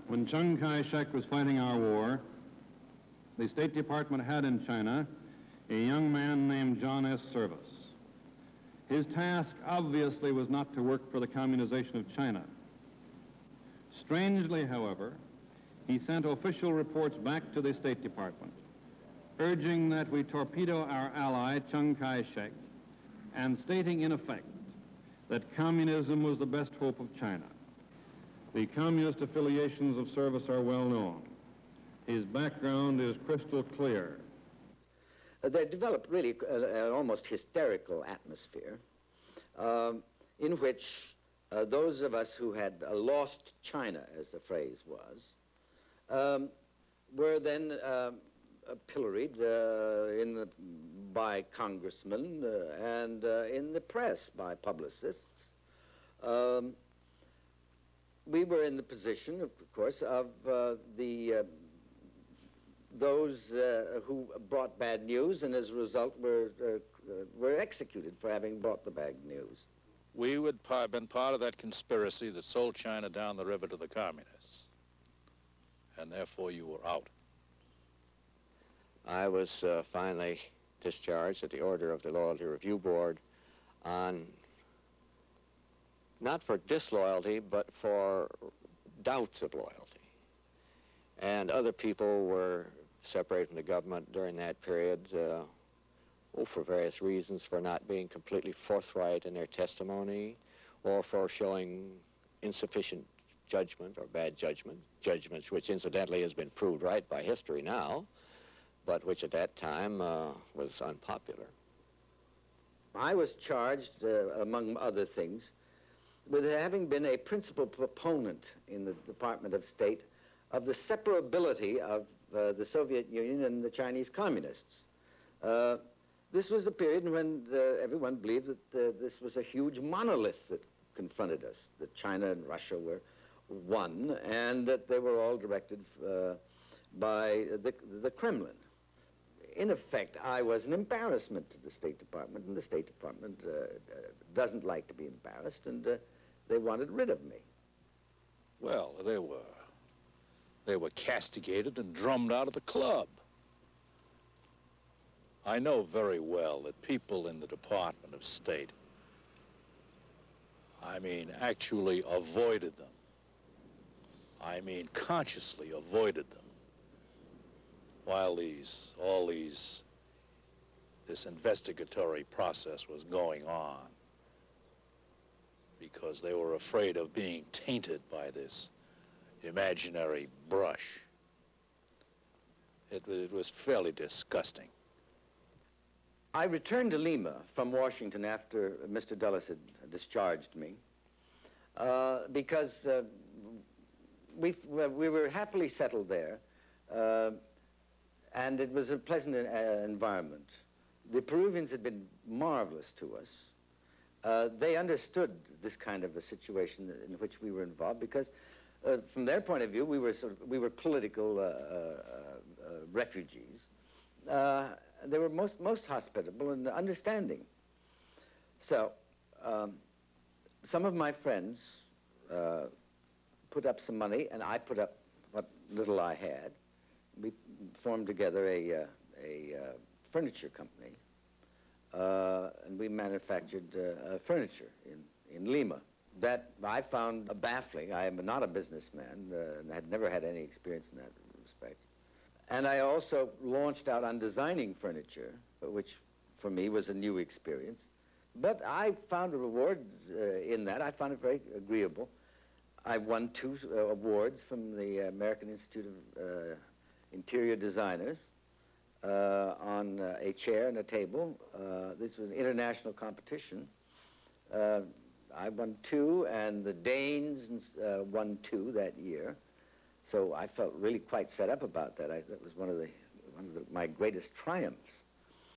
When Chiang Kai-shek was fighting our war, the State Department had in China a young man named John S. Service. His task obviously was not to work for the communization of China. Strangely, however, he sent official reports back to the State Department, urging that we torpedo our ally, Chiang Kai-shek, and stating in effect that communism was the best hope of China. The communist affiliations of Service are well known. His background is crystal clear. They developed really an almost hysterical atmosphere in which those of us who had lost China, as the phrase was, were then pilloried by congressmen and in the press by publicists. We were in the position, of course, of those who brought bad news, and as a result were executed for having brought the bad news. We would have been part of that conspiracy that sold China down the river to the communists, and therefore you were out. I was finally discharged at the order of the Loyalty Review Board on, not for disloyalty, but for doubts of loyalty. And other people were separated from the government during that period, for various reasons, for not being completely forthright in their testimony, or for showing insufficient judgment or bad judgment, judgments which incidentally has been proved right by history now, but which at that time was unpopular. I was charged, among other things, with having been a principal proponent in the Department of State of the separability of the Soviet Union and the Chinese communists. This was a period when everyone believed that this was a huge monolith that confronted us, that China and Russia were one, and that they were all directed by the Kremlin. In effect, I was an embarrassment to the State Department, and the State Department doesn't like to be embarrassed, and they wanted rid of me. Well, they were castigated and drummed out of the club. I know very well that people in the Department of State, actually avoided them. Consciously avoided them, while this investigatory process was going on, because they were afraid of being tainted by this imaginary brush. It was fairly disgusting. I returned to Lima from Washington after Mr. Dulles had discharged me because we were happily settled there, and it was a pleasant environment. The Peruvians had been marvelous to us. They understood this kind of a situation in which we were involved because from their point of view, we were political refugees. They were most hospitable and understanding. So some of my friends put up some money, and I put up what little I had. We formed together a furniture company, and we manufactured furniture in Lima. That I found baffling. I am not a businessman and had never had any experience in that respect. And I also launched out on designing furniture, which for me was a new experience. But I found rewards in that. I found it very agreeable. I won 2 awards from the American Institute of Interior Designers on a chair and a table. This was an international competition. I won 2, and the Danes won 2 that year. So I felt really quite set up about that. That was one of my greatest triumphs.